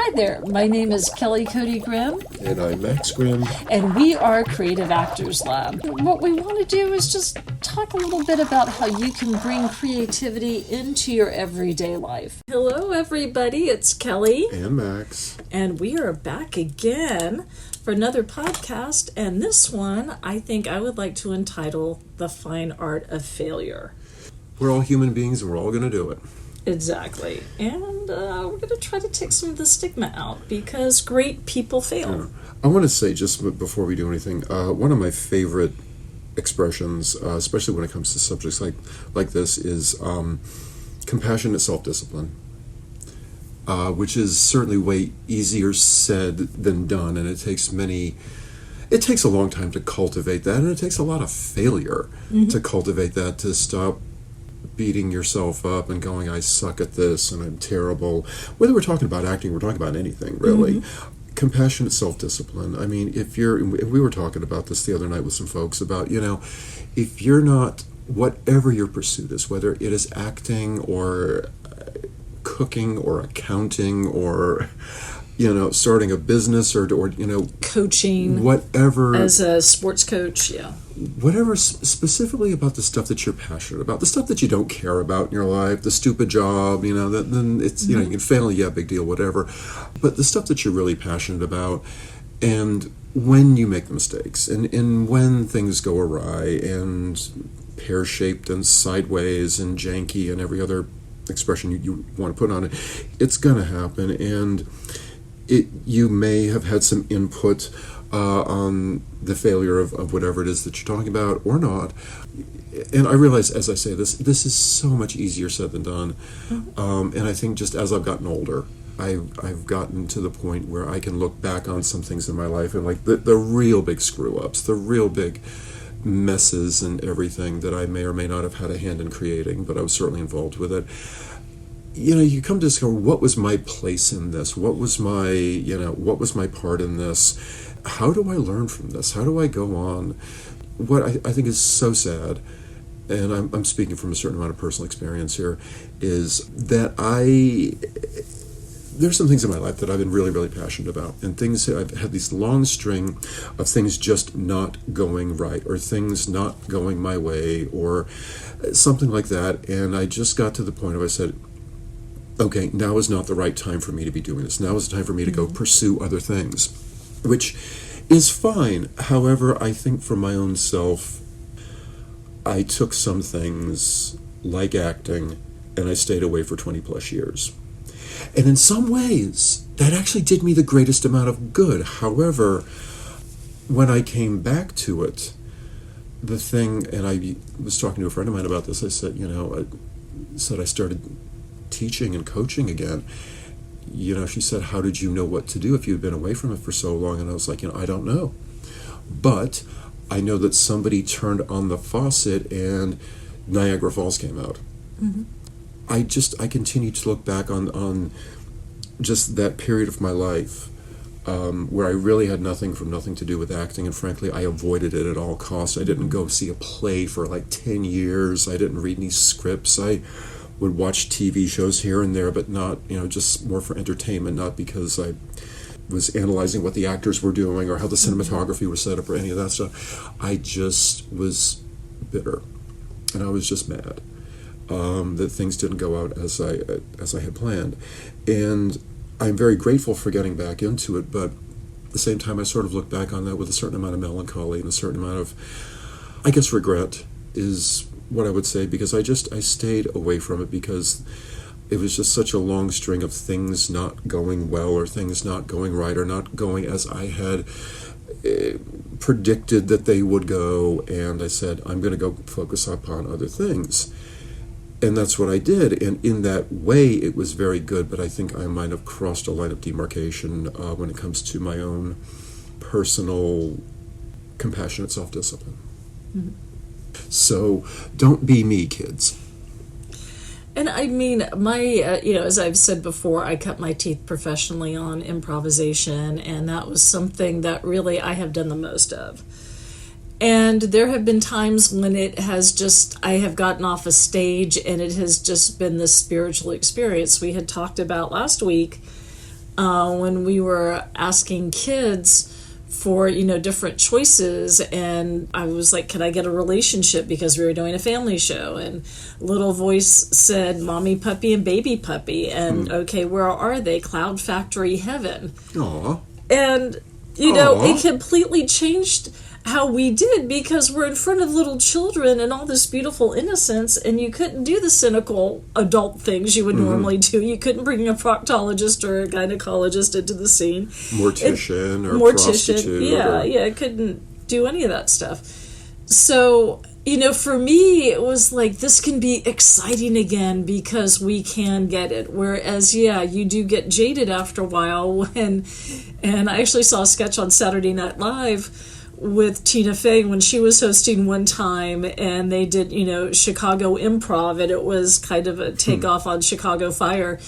Hi there, my name is Kelley Cody Grimm. And I'm Max Grimm. And we are Creative Actors Lab. What we want to do is just talk a little bit about how you can bring creativity into your everyday life. Hello everybody, it's Kelley. And Max. And we are back again for another podcast. And this one, I think I would like to entitle The Fine Art of Failure. We're all human beings and we're all going to do it. Exactly. And we're going to try to take some of the stigma out because great people fail. Yeah. I want to say, just before we do anything, one of my favorite expressions, especially when it comes to subjects like this, is compassionate self-discipline, which is certainly way easier said than done, and it takes a long time to cultivate that, and it takes a lot of failure to cultivate that, to stop beating yourself up and going, I suck at this and I'm terrible. Whether we're talking about acting, we're talking about anything, really. Compassionate self-discipline. I mean, we were talking about this the other night with some folks about, if you're not, whatever your pursuit is, whether it is acting or cooking or accounting or, starting a business or coaching, whatever. As a sports coach, yeah. Whatever specifically about the stuff that you're passionate about, the stuff that you don't care about in your life, the stupid job, then it's, you can fail, yeah, big deal, whatever. But the stuff that you're really passionate about, and when you make the mistakes, and when things go awry, and pear-shaped and sideways and janky and every other expression you want to put on it, it's going to happen, and you may have had some input on the failure of whatever it is that you're talking about or not. And I realize as I say this is so much easier said than done. And I think just as I've gotten older, I've gotten to the point where I can look back on some things in my life and like the real big screw-ups, the real big messes and everything that I may or may not have had a hand in creating, but I was certainly involved with it. You come to discover, what was my place in this? What was my part in this? How do I learn from this? How do I go on? What I think is so sad, and I'm speaking from a certain amount of personal experience here, is that there's some things in my life that I've been really, really passionate about, and things I've had this long string of things just not going right, or things not going my way, or something like that, and I just got to the point where I said, okay, now is not the right time for me to be doing this. Now is the time for me to go pursue other things, which is fine. However, I think for my own self, I took some things like acting and I stayed away for 20 plus years. And in some ways, that actually did me the greatest amount of good. However, when I came back to it, the thing, and I was talking to a friend of mine about this, I said, I started teaching and coaching again. She said, how did you know what to do if you'd been away from it for so long? And I was like, I don't know. But I know that somebody turned on the faucet and Niagara Falls came out. I continued to look back on just that period of my life where I really had nothing to do with acting, and frankly, I avoided it at all costs. I didn't go see a play for like 10 years. I didn't read any scripts. I would watch TV shows here and there, but not, just more for entertainment, not because I was analyzing what the actors were doing or how the cinematography was set up or any of that stuff. I just was bitter, and I was just mad that things didn't go out as I had planned. And I'm very grateful for getting back into it, but at the same time, I sort of look back on that with a certain amount of melancholy and a certain amount of, I guess, regret is what I would say, because I stayed away from it because it was just such a long string of things not going well, or things not going right, or not going as I had predicted that they would go, and I said, I'm going to go focus upon other things. And that's what I did, and in that way it was very good, but I think I might have crossed a line of demarcation when it comes to my own personal compassionate self-discipline. So don't be me, kids. And I mean, as I've said before, I cut my teeth professionally on improvisation, and that was something that really I have done the most of. And there have been times when I have gotten off a stage and it has just been this spiritual experience. We had talked about last week when we were asking kids for, different choices, and I was like, can I get a relationship, because we were doing a family show, and little voice said mommy puppy and baby puppy, and okay, where are they? Cloud Factory Heaven. Aw. And it completely changed how we did, because we're in front of little children and all this beautiful innocence, and you couldn't do the cynical adult things you would normally do. You couldn't bring a proctologist or a gynecologist into the scene. Mortician or prostitute. Yeah, couldn't do any of that stuff. So, for me, it was like, this can be exciting again because we can get it. Whereas, you do get jaded after a while and I actually saw a sketch on Saturday Night Live with Tina Fey when she was hosting one time, and they did, Chicago improv, and it was kind of a takeoff on Chicago Fire.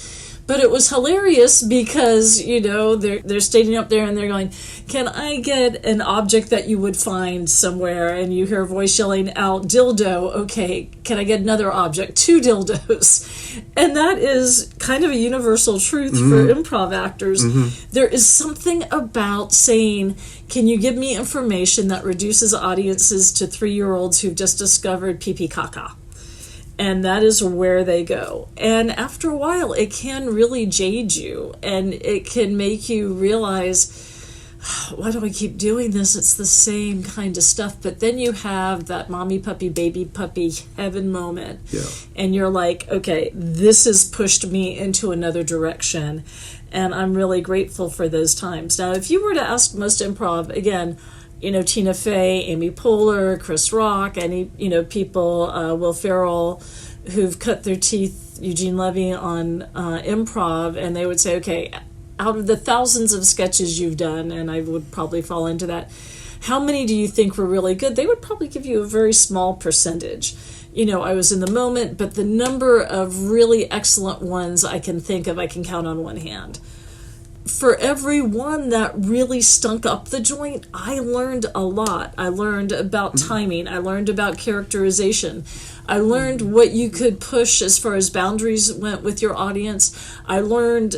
But it was hilarious because, they're standing up there and they're going, can I get an object that you would find somewhere? And you hear a voice yelling out, dildo. Okay, can I get another object? 2 dildos. And that is kind of a universal truth for improv actors. There is something about saying, can you give me information that reduces audiences to 3-year-olds who've just discovered pee-pee caca? And that is where they go. And after a while, it can really jade you. And it can make you realize, why do I keep doing this? It's the same kind of stuff. But then you have that mommy puppy, baby puppy heaven moment. Yeah. And you're like, okay, this has pushed me into another direction. And I'm really grateful for those times. Now, if you were to ask most improv, again, Tina Fey, Amy Poehler, Chris Rock, any, people, Will Ferrell, who've cut their teeth, Eugene Levy, on improv, and they would say, okay, out of the thousands of sketches you've done, and I would probably fall into that, how many do you think were really good? They would probably give you a very small percentage. I was in the moment, but the number of really excellent ones I can think of, I can count on one hand. For every one that really stunk up the joint, I learned a lot. I learned about timing. I learned about characterization. I learned what you could push as far as boundaries went with your audience. I learned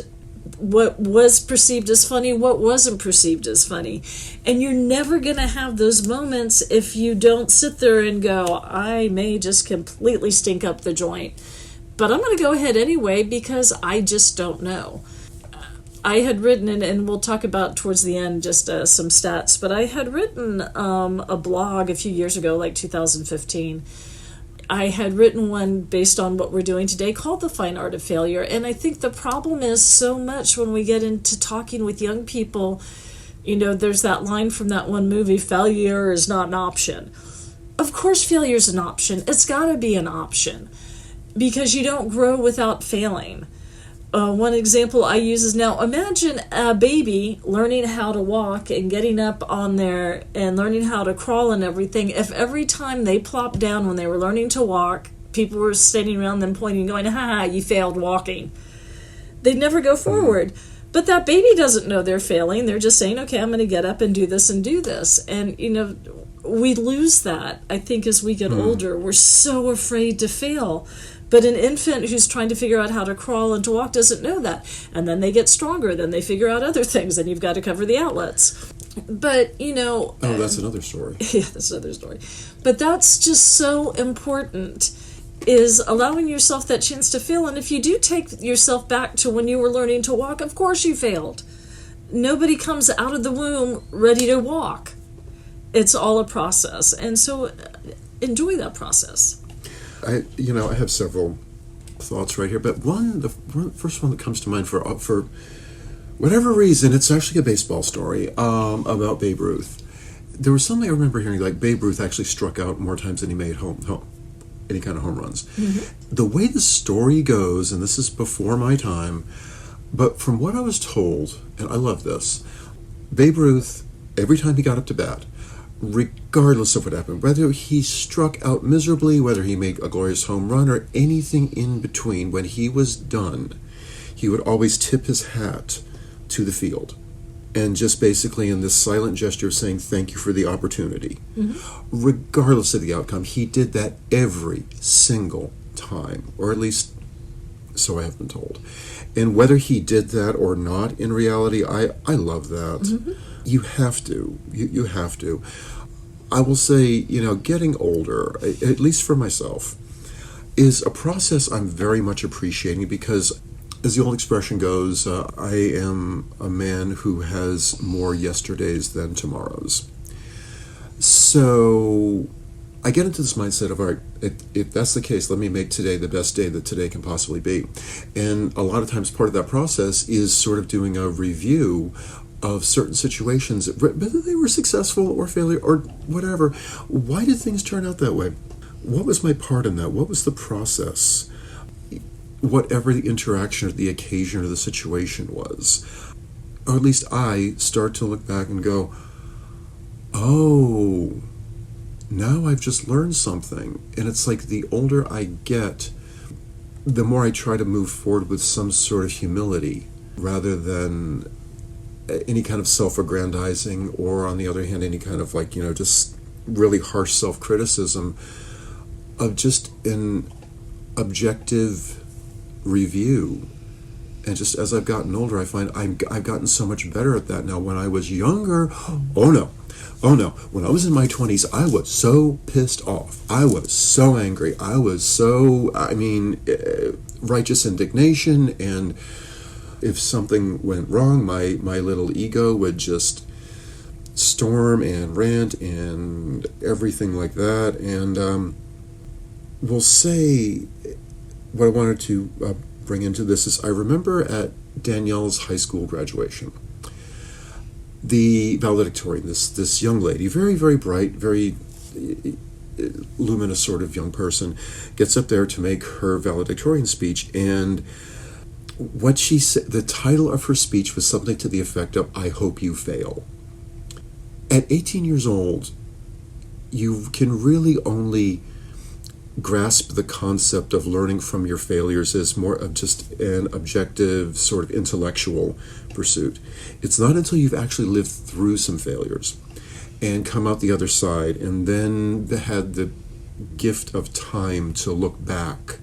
what was perceived as funny, what wasn't perceived as funny. And you're never going to have those moments if you don't sit there and go, I may just completely stink up the joint, but I'm going to go ahead anyway because I just don't know. I had written, and we'll talk about towards the end just some stats, but I had written a blog a few years ago, like 2015. I had written one based on what we're doing today called The Fine Art of Failure. And I think the problem is so much when we get into talking with young people, there's that line from that one movie, failure is not an option. Of course failure is an option. It's got to be an option because you don't grow without failing. One example I use is, now imagine a baby learning how to walk and getting up on there and learning how to crawl and everything. If every time they plopped down when they were learning to walk, people were standing around them pointing, going, ha, you failed walking, they'd never go forward. But that baby doesn't know they're failing. They're just saying, okay, I'm going to get up and do this and do this. And, we lose that, I think, as we get older. We're so afraid to fail. But an infant who's trying to figure out how to crawl and to walk doesn't know that. And then they get stronger. Then they figure out other things. And you've got to cover the outlets. But, Oh, that's another story. Yeah, that's another story. But that's just so important, is allowing yourself that chance to fail. And if you do take yourself back to when you were learning to walk, of course you failed. Nobody comes out of the womb ready to walk. It's all a process. And so enjoy that process. I have several thoughts right here, but the first one that comes to mind for whatever reason, it's actually a baseball story about Babe Ruth. There was something I remember hearing, like Babe Ruth actually struck out more times than he made any kind of home runs. Mm-hmm. The way the story goes, and this is before my time, but from what I was told, and I love this, Babe Ruth, every time he got up to bat, regardless of what happened, whether he struck out miserably, whether he made a glorious home run, or anything in between, when he was done, he would always tip his hat to the field. And just basically in this silent gesture of saying thank you for the opportunity. Mm-hmm. Regardless of the outcome, he did that every single time, or at least So I have been told. And whether he did that or not, in reality, I love that. Mm-hmm. You have to. You have to. I will say, getting older, at least for myself, is a process I'm very much appreciating because, as the old expression goes, I am a man who has more yesterdays than tomorrows. So I get into this mindset of, all right, if that's the case, let me make today the best day that today can possibly be. And a lot of times part of that process is sort of doing a review of certain situations, whether they were successful or failure or whatever. Why did things turn out that way? What was my part in that? What was the process? Whatever the interaction or the occasion or the situation was. Or at least I start to look back and go, oh, now I've just learned something. And it's like the older I get, the more I try to move forward with some sort of humility rather than any kind of self-aggrandizing or, on the other hand, any kind of just really harsh self-criticism, of just an objective review. And just as I've gotten older, I find I've gotten so much better at that now. When I was younger, oh no. When I was in my 20s, I was so pissed off. I was so angry. I was so, righteous indignation. And if something went wrong, my little ego would just storm and rant and everything like that. And we'll say what I wanted to bring into this is I remember at Danielle's high school graduation, the valedictorian, this young lady, very, very bright, very luminous sort of young person, gets up there to make her valedictorian speech, and what she said, the title of her speech was something to the effect of, "I hope you fail." At 18 years old, you can really only grasp the concept of learning from your failures as more of just an objective sort of intellectual pursuit. It's not until you've actually lived through some failures and come out the other side and then had the gift of time to look back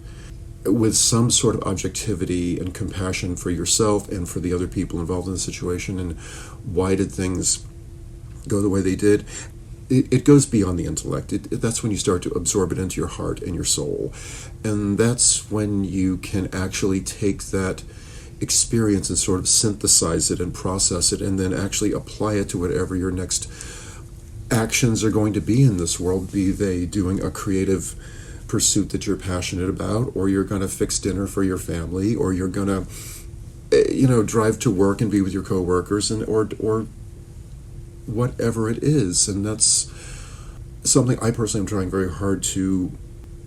with some sort of objectivity and compassion for yourself and for the other people involved in the situation, and why did things go the way they did. It goes beyond the intellect. That's when you start to absorb it into your heart and your soul. And that's when you can actually take that experience and sort of synthesize it and process it and then actually apply it to whatever your next actions are going to be in this world, be they doing a creative pursuit that you're passionate about, or you're going to fix dinner for your family, or you're going to drive to work and be with your coworkers, and or whatever it is. And that's something I personally am trying very hard to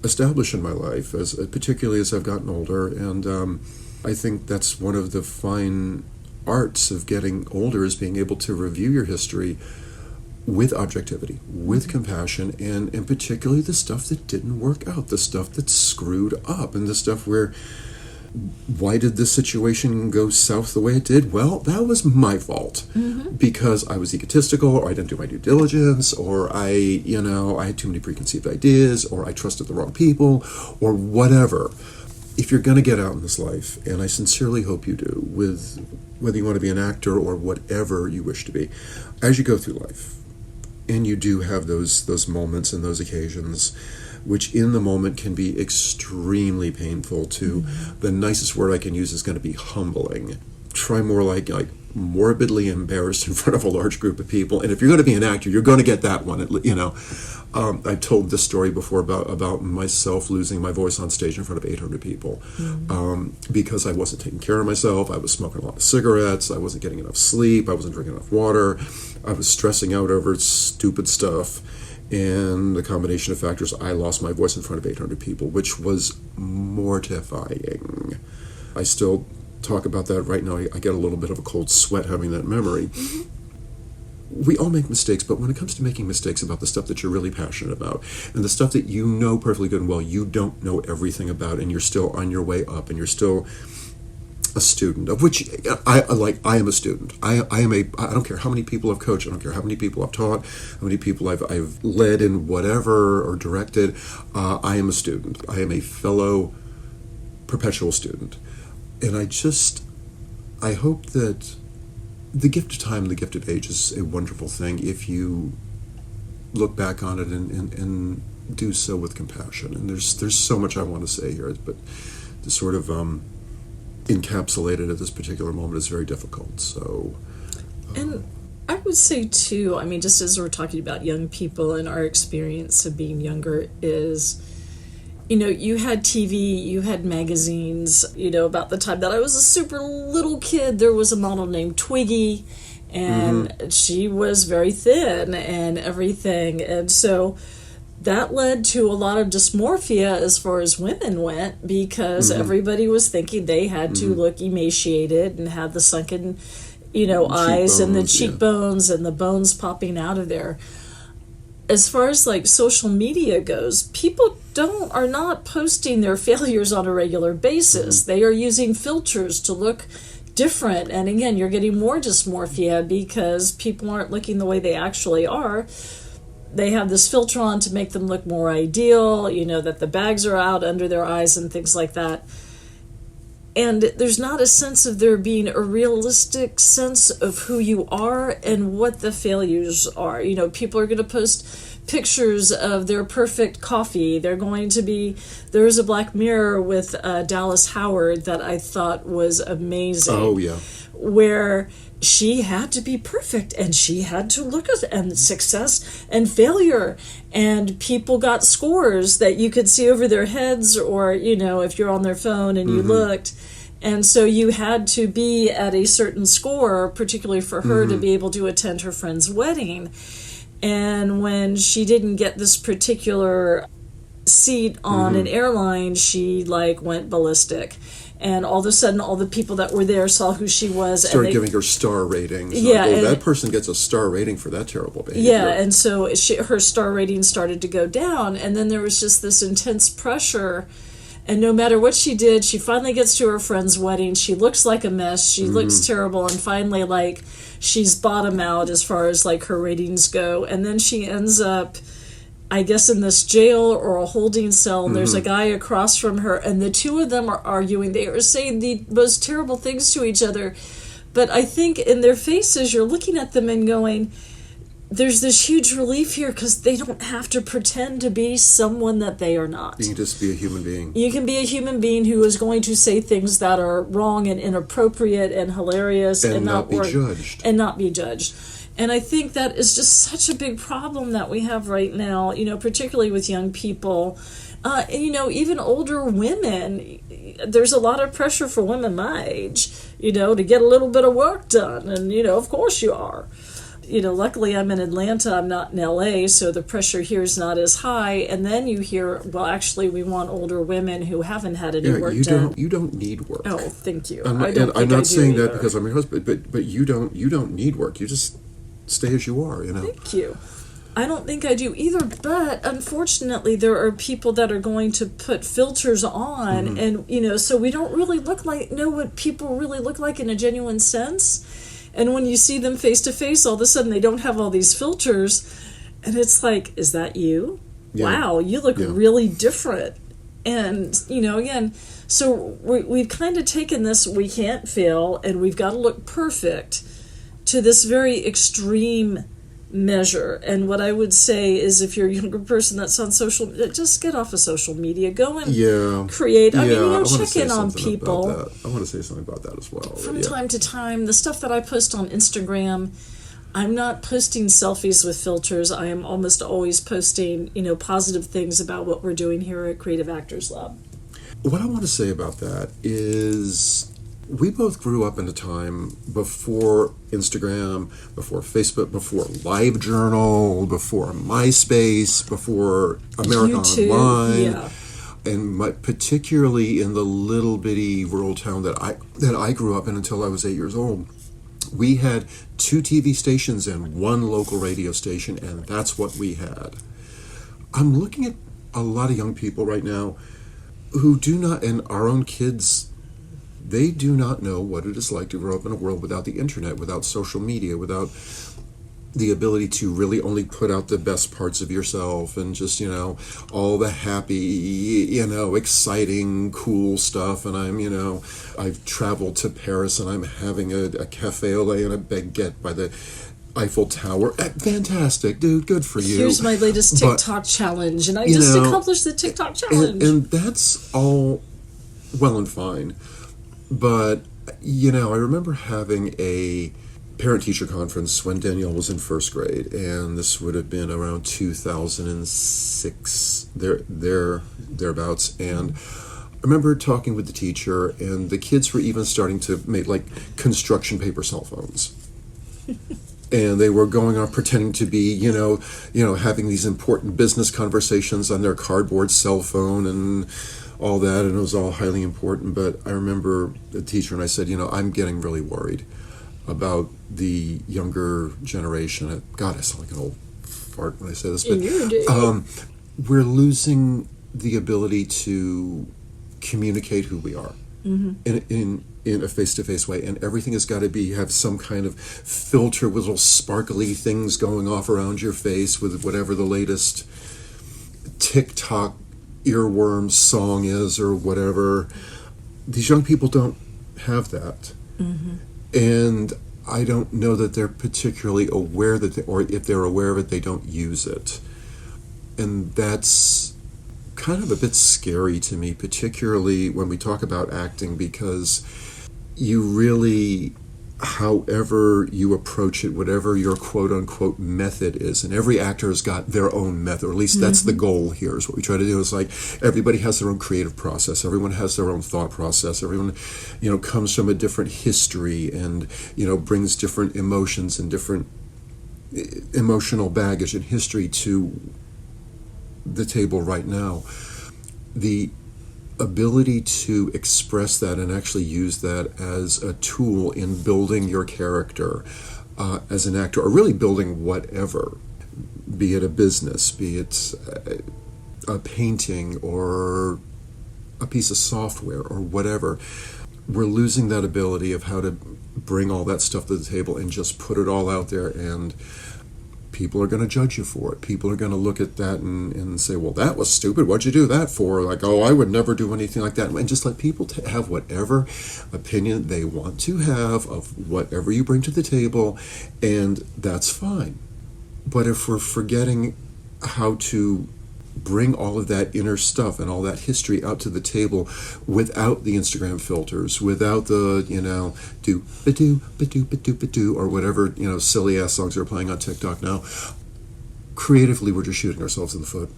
establish in my life, particularly as I've gotten older. And I think that's one of the fine arts of getting older, is being able to review your history with objectivity, with compassion, and particularly the stuff that didn't work out, the stuff that screwed up, and the stuff where, why did this situation go south the way it did? Well, that was my fault, because I was egotistical, or I didn't do my due diligence, or I had too many preconceived ideas, or I trusted the wrong people, or whatever. If you're going to get out in this life, and I sincerely hope you do, with whether you want to be an actor or whatever you wish to be, as you go through life, and you do have those moments and those occasions, which in the moment can be extremely painful to, the nicest word I can use is going to be humbling. Try more like morbidly embarrassed in front of a large group of people. And if you're going to be an actor, you're going to get that one. I've told this story before about myself losing my voice on stage in front of 800 people because I wasn't taking care of myself. I was smoking a lot of cigarettes. I wasn't getting enough sleep. I wasn't drinking enough water. I was stressing out over stupid stuff. And the combination of factors, I lost my voice in front of 800 people, which was mortifying. I still talk about that right now. I get a little bit of a cold sweat having that memory. We all make mistakes, but when it comes to making mistakes about the stuff that you're really passionate about, and the stuff that you know perfectly good and well, you don't know everything about, and you're still on your way up, and you're still a student, of which I am a student. I don't care how many people I've coached, I don't care how many people I've taught, how many people I've led in whatever or directed. I am a student. I am a fellow perpetual student. And I hope that the gift of time, the gift of age is a wonderful thing if you look back on it and do so with compassion. And there's so much I want to say here, but to sort of encapsulate it at this particular moment is very difficult. So, and I would say too, I mean, just as we're talking about young people and our experience of being younger is, you know, you had TV, you had magazines, you know, about the time that I was a super little kid, there was a model named Twiggy, and she was very thin and everything. And so that led to a lot of dysmorphia as far as women went, because everybody was thinking they had to look emaciated and have the sunken, you know, eyes and the cheekbones and the bones popping out of there. As far as like social media goes, people are not posting their failures on a regular basis. They are using filters to look different. And again, you're getting more dysmorphia because people aren't looking the way they actually are. They have this filter on to make them look more ideal, you know, that the bags are out under their eyes and things like that. And there's not a sense of there being a realistic sense of who you are and what the failures are. You know, people are going to post pictures of their perfect coffee. There was a Black Mirror with Dallas Howard that I thought was amazing. Oh, yeah. Where she had to be perfect and she had to look at and success and failure, and people got scores that you could see over their heads, or, you know, if you're on their phone and you looked. And so you had to be at a certain score, particularly for her to be able to attend her friend's wedding. And when she didn't get this particular seat on an airline, she like went ballistic. And all of a sudden, all the people that were there saw who she was. Started giving her star ratings. Yeah. Like, that person gets a star rating for that terrible behavior. Yeah, and so her star rating started to go down. And then there was just this intense pressure. And no matter what she did, she finally gets to her friend's wedding. She looks like a mess. She looks terrible. And finally, like, she's bottom out as far as, like, her ratings go. And then she ends up, I guess, in this jail or a holding cell, and there's a guy across from her, and the two of them are arguing. They are saying the most terrible things to each other. But I think in their faces, you're looking at them and going, there's this huge relief here because they don't have to pretend to be someone that they are not. You can just be a human being. You can be a human being who is going to say things that are wrong and inappropriate and hilarious and not be judged. And not be judged. And I think that is just such a big problem that we have right now, you know, particularly with young people. And, you know, even older women, there's a lot of pressure for women my age, you know, to get a little bit of work done. And, you know, of course you are. You know, luckily I'm in Atlanta, I'm not in LA, so the pressure here is not as high. And then you hear, well, actually, we want older women who haven't had any work done. You don't need work. Oh, thank you. I'm not saying that because I'm your husband, but you don't need work. You just stay as you are, you know. Thank you. I don't think I do either, but unfortunately there are people that are going to put filters on, and, you know, so we don't really know what people really look like in a genuine sense. And when you see them face to face, all of a sudden they don't have all these filters, and it's like, is that you? Yeah. Wow, you look really different. And, you know, again, so we've kind of taken this we can't fail and we've got to look perfect to this very extreme measure. And what I would say is, if you're a younger person that's on social, just get off of social media, go and create. I mean, you know, check in on people. I want to say something about that as well. From time to time, the stuff that I post on Instagram, I'm not posting selfies with filters. I am almost always posting, you know, positive things about what we're doing here at Creative Actors Lab. What I want to say about that is, we both grew up in a time before Instagram, before Facebook, before LiveJournal, before MySpace, before America YouTube, Online, and particularly in the little bitty rural town that I grew up in until I was 8 years old. We had 2 TV stations and 1 local radio station, and that's what we had. I'm looking at a lot of young people right now who do not, and our own kids, they do not know what it is like to grow up in a world without the internet, without social media, without the ability to really only put out the best parts of yourself and just, all the happy, exciting, cool stuff. And I've traveled to Paris and I'm having a cafe au lait and a baguette by the Eiffel Tower. Fantastic, dude. Good for you. Here's my latest TikTok challenge, and I just accomplished the TikTok challenge. And that's all well and fine. But, I remember having a parent-teacher conference when Danielle was in first grade, and this would have been around 2006, thereabouts. And I remember talking with the teacher, and the kids were even starting to make, construction paper cell phones. And they were going on pretending to be, having these important business conversations on their cardboard cell phone and all that, and it was all highly important. But I remember the teacher and I said, I'm getting really worried about the younger generation. God, I sound like an old fart when I say this, but we're losing the ability to communicate who we are in a face-to-face way, and everything has got to have some kind of filter with little sparkly things going off around your face with whatever the latest TikTok earworm song is or whatever. These young people don't have that. And I don't know that they're particularly aware or if they're aware of it, they don't use it. And that's kind of a bit scary to me, particularly when we talk about acting, because you really, however you approach it, whatever your quote-unquote method is, and every actor has got their own method, or at least that's the goal here, is what we try to do. Is everybody has their own creative process, everyone has their own thought process, everyone, comes from a different history and, brings different emotions and different emotional baggage and history to the table right now. The ability to express that and actually use that as a tool in building your character as an actor, or really building whatever, be it a business, be it a painting or a piece of software or whatever. We're losing that ability of how to bring all that stuff to the table and just put it all out there, and people are going to judge you for it. People are going to look at that and say, well, that was stupid. What'd you do that for? I would never do anything like that. And just let people have whatever opinion they want to have of whatever you bring to the table, and that's fine. But if we're forgetting how to bring all of that inner stuff and all that history out to the table without the Instagram filters, without the, do-ba-do, or whatever, silly ass songs are playing on TikTok now. Creatively, we're just shooting ourselves in the foot.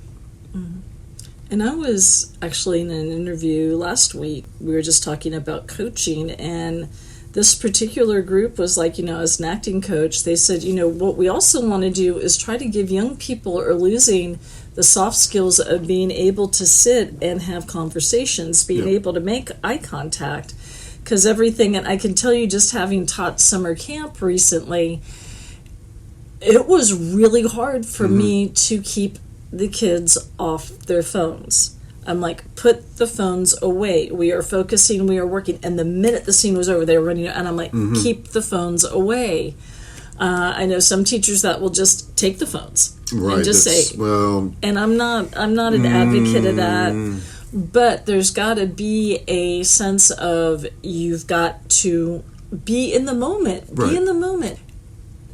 And I was actually in an interview last week. We were just talking about coaching, and this particular group was as an acting coach, they said, what we also want to do is try to give young people who are losing the soft skills of being able to sit and have conversations, being able to make eye contact. Because everything, and I can tell you, just having taught summer camp recently, it was really hard for me to keep the kids off their phones. I'm like, put the phones away. We are focusing, we are working. And the minute the scene was over, they were running, and I'm like, keep the phones away. I know some teachers that will just take the phones and just say, and I'm not an advocate of that, but there's got to be a sense of you've got to be in the moment, be in the moment.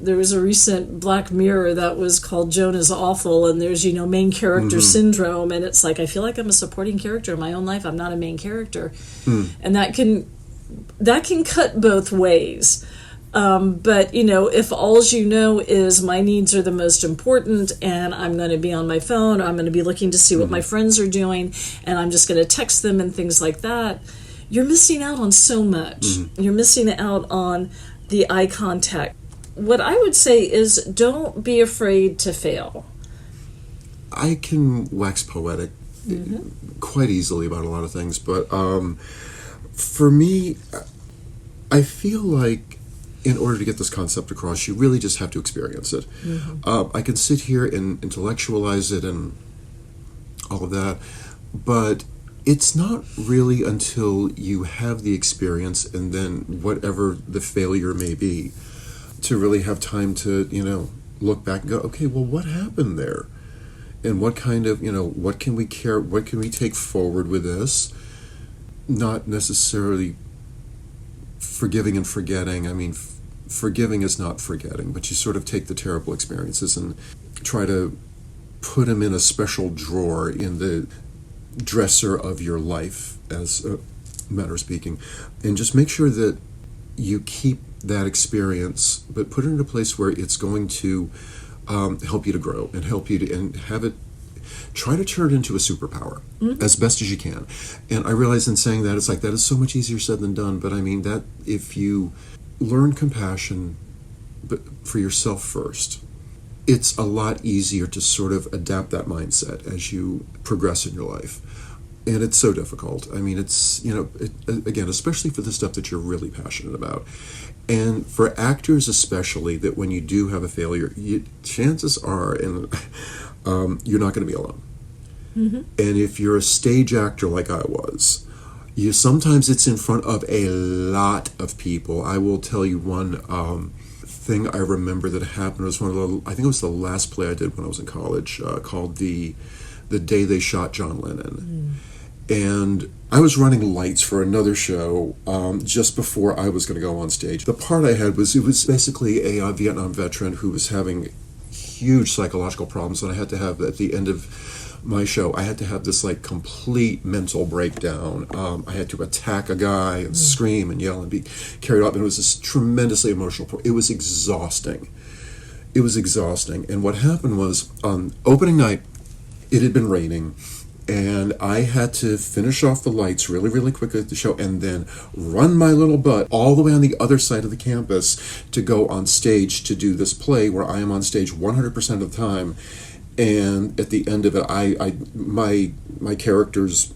There was a recent Black Mirror that was called Jonah's Awful, and there's, main character syndrome, and it's like, I feel like I'm a supporting character in my own life. I'm not a main character. And that can cut both ways. But, if all is my needs are the most important, and I'm going to be on my phone, or I'm going to be looking to see what my friends are doing, and I'm just going to text them and things like that, you're missing out on so much. You're missing out on the eye contact. What I would say is, don't be afraid to fail. I can wax poetic quite easily about a lot of things, but for me, I feel like in order to get this concept across, you really just have to experience it. I can sit here and intellectualize it and all of that, but it's not really until you have the experience, and then whatever the failure may be, to really have time to, look back and go, okay, well, what happened there? And what kind of, what can we take forward with this? Not necessarily forgiving and forgetting. I mean, forgiving is not forgetting, but you sort of take the terrible experiences and try to put them in a special drawer in the dresser of your life, as a matter of speaking, and just make sure that you keep that experience, but put it in a place where it's going to help you to grow and help you to, and have it, try to turn it into a superpower as best as you can. And I realize in saying that, it's like, that is so much easier said than done, but I mean, that if you learn compassion, but for yourself first, it's a lot easier to sort of adapt that mindset as you progress in your life. And it's so difficult. I mean, it's, again, especially for the stuff that you're really passionate about. And for actors especially, that when you do have a failure, chances are, and you're not going to be alone. And if you're a stage actor like I was, sometimes it's in front of a lot of people. I will tell you one thing I remember that happened. It was I think it was the last play I did when I was in college, called The Day They Shot John Lennon. And I was running lights for another show just before I was going to go on stage. The part I had was, it was basically a Vietnam veteran who was having huge psychological problems, and I had to have, at the end of my show, I had to have this like complete mental breakdown. I had to attack a guy and scream and yell and be carried off, and it was this tremendously emotional. It was exhausting. And what happened was, on opening night, it had been raining, and I had to finish off the lights really, really quickly at the show, and then run my little butt all the way on the other side of the campus to go on stage to do this play where I am on stage 100% of the time. And at the end of it, my character's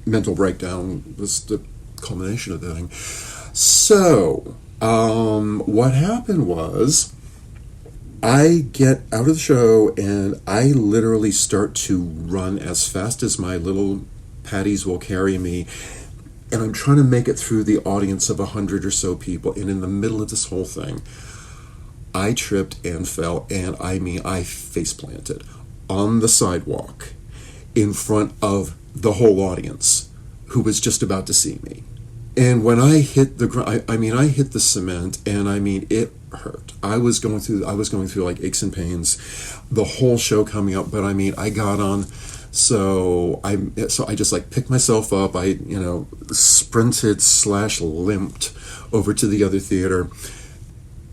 mental breakdown was the culmination of the thing. So, what happened was, I get out of the show and I literally start to run as fast as my little patties will carry me, and I'm trying to make it through the audience of 100 or so people, and in the middle of this whole thing, I tripped and fell, and I face planted on the sidewalk in front of the whole audience who was just about to see me. And when I hit the ground, I hit the cement, and it hurt. I was going through like aches and pains the whole show coming up, but I got on, so I just like picked myself up. I sprinted / limped over to the other theater,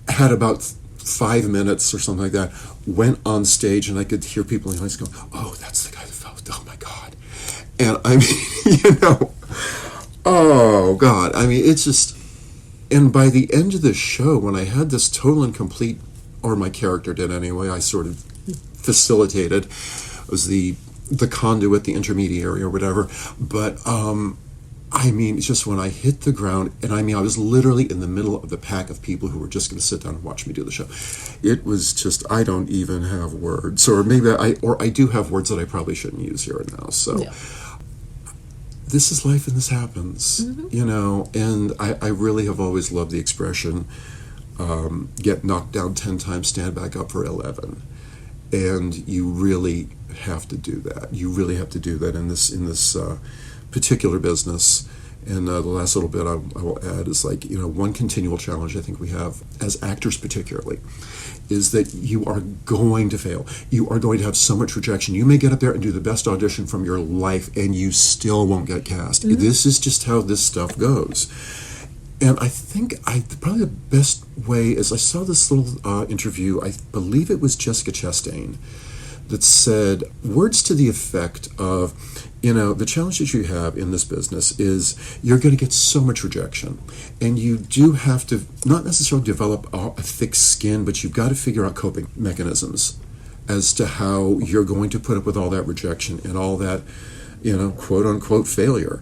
had about 5 minutes or something like that, went on stage, and I could hear people in the audience going, "Oh, that's the guy that fell. Oh my God." And oh God, it's just, and by the end of the show, when I had this total and complete, or my character did anyway, I sort of facilitated, was the conduit, the intermediary or whatever, but it's just when I hit the ground, and I was literally in the middle of the pack of people who were just going to sit down and watch me do the show. It was just, I don't even have words, or maybe I do have words that I probably shouldn't use here and now, so... Yeah. This is life, and this happens, and I really have always loved the expression, get knocked down 10 times, stand back up for 11. And you really have to do that. You really have to do that in this particular business. And the last little bit I will add is one continual challenge I think we have as actors particularly is that you are going to fail. You are going to have so much rejection. You may get up there and do the best audition from your life, and you still won't get cast. This is just how this stuff goes. And I think probably the best way is, I saw this little interview, I believe it was Jessica Chastain, that said words to the effect of, the challenge that you have in this business is you're going to get so much rejection, and you do have to not necessarily develop a thick skin, but you've got to figure out coping mechanisms as to how you're going to put up with all that rejection and all that, quote unquote failure.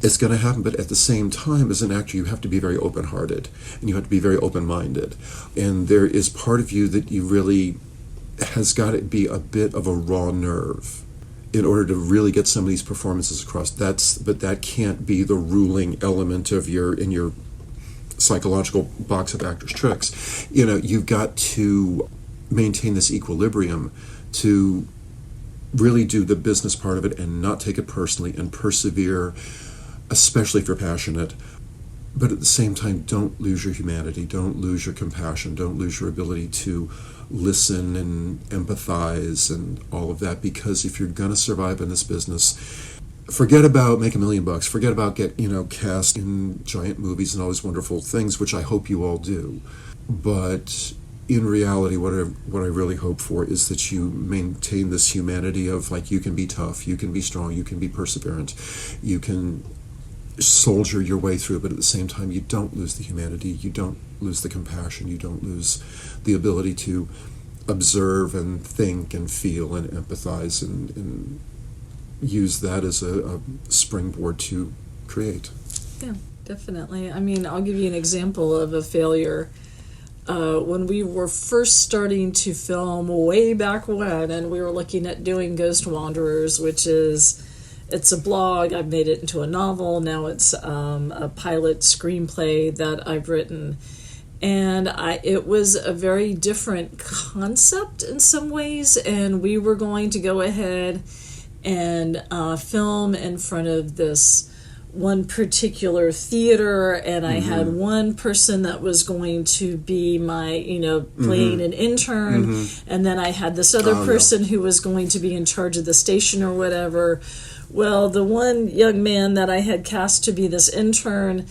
It's going to happen, but at the same time, as an actor, you have to be very open-hearted, and you have to be very open-minded, and there is part of you that you really has got to be a bit of a raw nerve in order to really get some of these performances across. But that can't be the ruling element of your psychological box of actors' tricks. You've got to maintain this equilibrium to really do the business part of it and not take it personally and persevere, especially if you're passionate. But at the same time, don't lose your humanity, don't lose your compassion, don't lose your ability to listen and empathize and all of that, because if you're going to survive in this business, forget about make $1 million, forget about cast in giant movies and all these wonderful things, which I hope you all do. But in reality, what I really hope for is that you maintain this humanity of, like, you can be tough, you can be strong, you can be perseverant, you can soldier your way through, but at the same time, you don't lose the humanity, you don't lose the compassion, you don't lose the ability to observe and think and feel and empathize and use that as a springboard to create. Yeah, definitely. I mean, I'll give you an example of a failure. When we were first starting to film way back when, and we were looking at doing Ghost Wanderers, which it's a blog. I've made it into a novel. Now it's a pilot screenplay that I've written. And it was a very different concept in some ways, and we were going to go ahead and film in front of this one particular theater, and I had one person that was going to be my, playing an intern, and then I had this other person who was going to be in charge of the station or whatever. Well, the one young man that I had cast to be this intern,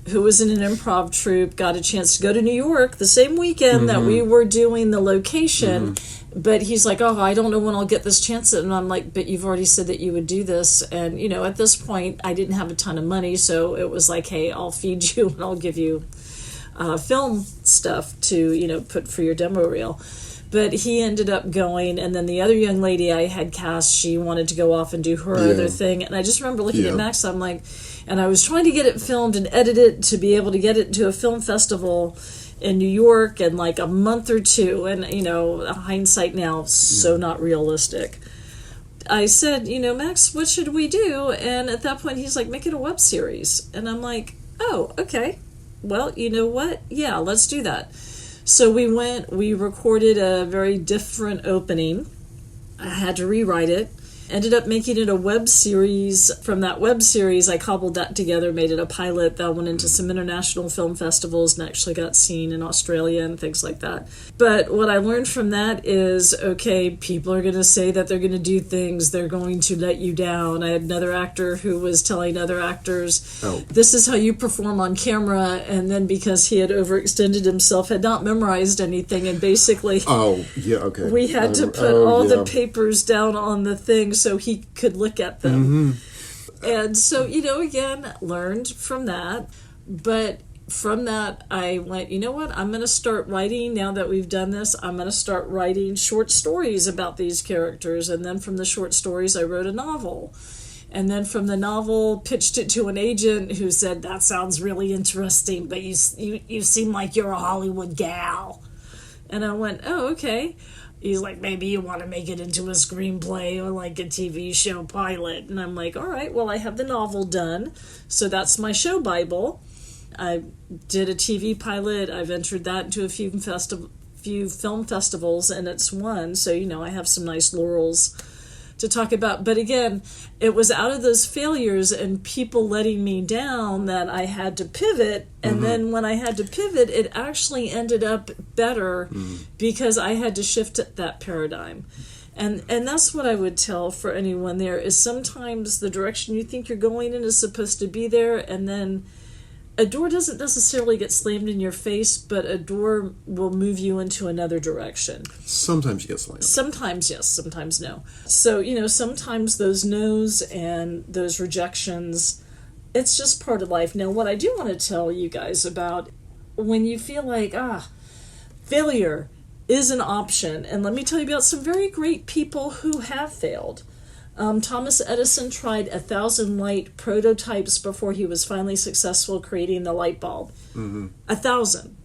who was in an improv troupe, got a chance to go to New York the same weekend that we were doing the location. But he's like, oh, I don't know when I'll get this chance. And I'm like, but you've already said that you would do this. And, at this point, I didn't have a ton of money. So it was like, hey, I'll feed you and I'll give you film stuff to, put for your demo reel. But he ended up going. And then the other young lady I had cast, she wanted to go off and do her other thing. And I just remember looking at Max, I'm like, and I was trying to get it filmed and edited to be able to get it to a film festival in New York in like a month or two, and hindsight now, so not realistic. I said, Max, what should we do? And at that point he's like, make it a web series. And I'm like, oh, okay, well, you know what, yeah, let's do that. So we recorded a very different opening. I had to rewrite it. Ended up making it a web series. From that web series, I cobbled that together, made it a pilot that went into some international film festivals and actually got seen in Australia and things like that. But what I learned from that is, okay, people are going to say that they're going to do things, they're going to let you down. I had another actor who was telling other actors, this is how you perform on camera, and then because he had overextended himself, had not memorized anything, and basically we had to put all the papers down on the thing so he could look at them. And so, again, learned from that. But from that, I went, you know what, I'm going to start writing, now that we've done this, I'm going to start writing short stories about these characters. And then from the short stories, I wrote a novel. And then from the novel, pitched it to an agent who said, that sounds really interesting, but you seem like you're a Hollywood gal. And I went, oh, okay. He's like, maybe you want to make it into a screenplay or like a TV show pilot. And I'm like, all right, well, I have the novel done. So that's my show Bible. I did a TV pilot. I've entered that into a few film festivals, and it's won. So, I have some nice laurels to talk about. But again, it was out of those failures and people letting me down that I had to pivot. And then when I had to pivot, it actually ended up better because I had to shift that paradigm. And that's what I would tell for anyone there, is sometimes the direction you think you're going in is supposed to be there, and then a door doesn't necessarily get slammed in your face, but a door will move you into another direction. Sometimes you get slammed. Sometimes yes, sometimes no. So, sometimes those no's and those rejections, it's just part of life. Now, what I do want to tell you guys about, when you feel like, failure is an option, and let me tell you about some very great people who have failed. Thomas Edison tried 1,000 light prototypes before he was finally successful creating the light bulb. 1,000.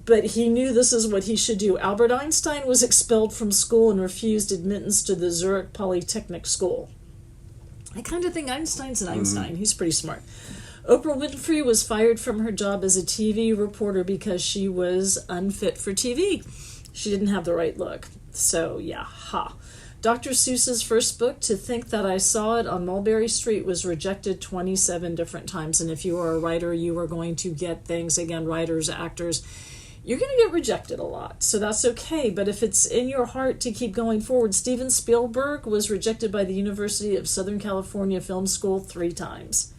But he knew this is what he should do. Albert Einstein was expelled from school and refused admittance to the Zurich Polytechnic School. I kind of think Einstein's an Einstein. He's pretty smart. Oprah Winfrey was fired from her job as a TV reporter because she was unfit for TV. She didn't have the right look. So, yeah, ha. Dr. Seuss's first book, To Think That I Saw It on Mulberry Street, was rejected 27 different times. And if you are a writer, you are going to get things, again, writers, actors, you're going to get rejected a lot. So that's okay. But if it's in your heart to keep going forward, Steven Spielberg was rejected by the University of Southern California Film School 3 times.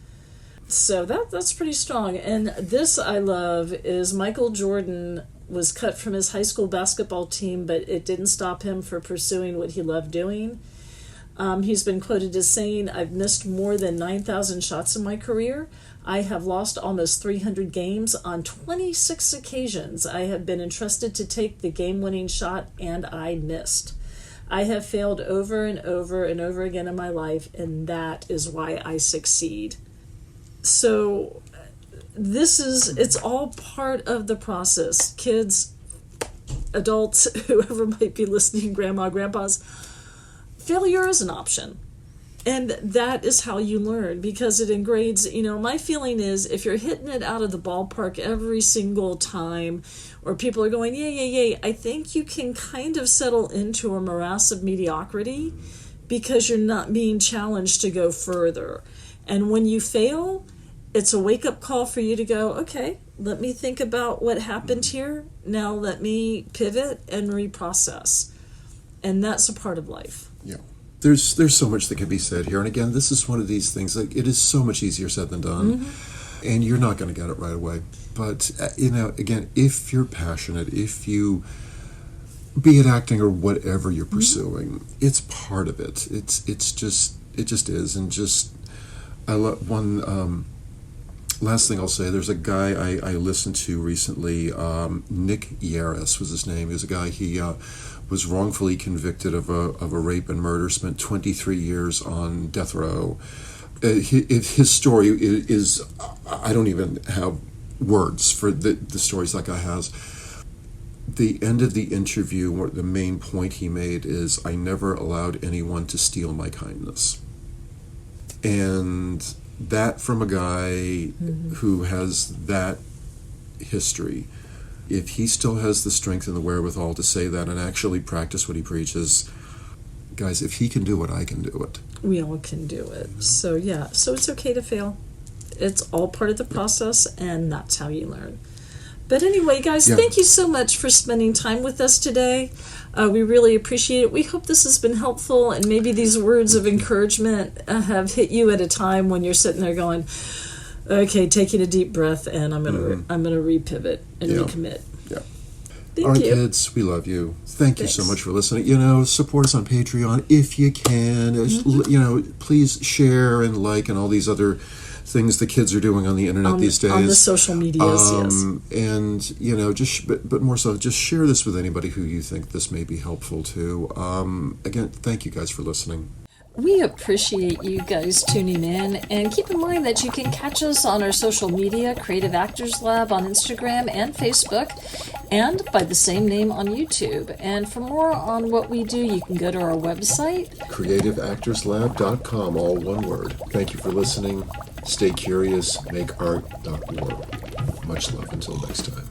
So that's pretty strong. And this I love is Michael Jordan was cut from his high school basketball team, but it didn't stop him from pursuing what he loved doing. He's been quoted as saying, "I've missed more than 9,000 shots in my career. I have lost almost 300 games. On 26 occasions, I have been entrusted to take the game-winning shot, and I missed. I have failed over and over and over again in my life, and that is why I succeed." So it's all part of the process. Kids, adults, whoever might be listening, grandma, grandpas, failure is an option. And that is how you learn, because it engrades, my feeling is if you're hitting it out of the ballpark every single time, or people are going, yay, yay, yay, I think you can kind of settle into a morass of mediocrity because you're not being challenged to go further. And when you fail, it's a wake-up call for you to go, okay, let me think about what happened here. Now let me pivot and reprocess. And that's a part of life. Yeah. There's so much that can be said here. And again, this is one of these things, like, it is so much easier said than done. Mm-hmm. And you're not going to get it right away. But, again, if you're passionate, if you, be it acting or whatever you're pursuing, it's part of it. It just is. And just, I love one, last thing I'll say, there's a guy I listened to recently, Nick Yaris was his name. He was a guy, he was wrongfully convicted of a rape and murder, spent 23 years on death row. His story is, I don't even have words for the stories that guy has. The end of the interview, the main point he made is, I never allowed anyone to steal my kindness. And that from a guy who has that history, if he still has the strength and the wherewithal to say that and actually practice what he preaches, guys, if he can do it, I can do it. We all can do it. So it's okay to fail. It's all part of the process, and that's how you learn. But anyway, guys, thank you so much for spending time with us today. We really appreciate it. We hope this has been helpful, and maybe these words of encouragement have hit you at a time when you're sitting there going, okay, taking a deep breath, and I'm gonna repivot and recommit. Yeah. Thank All right, you. kids, we love you. Thank you so much for listening. Support us on Patreon if you can. Please share and like and all these other things the kids are doing on the internet these days. On the social medias, yes. And, but more so, just share this with anybody who you think this may be helpful to. Again, thank you guys for listening. We appreciate you guys tuning in, and keep in mind that you can catch us on our social media, Creative Actors Lab on Instagram and Facebook, and by the same name on YouTube. And for more on what we do, you can go to our website, creativeactorslab.com, all one word. Thank you for listening. Stay curious, make art, not war. Much love until next time.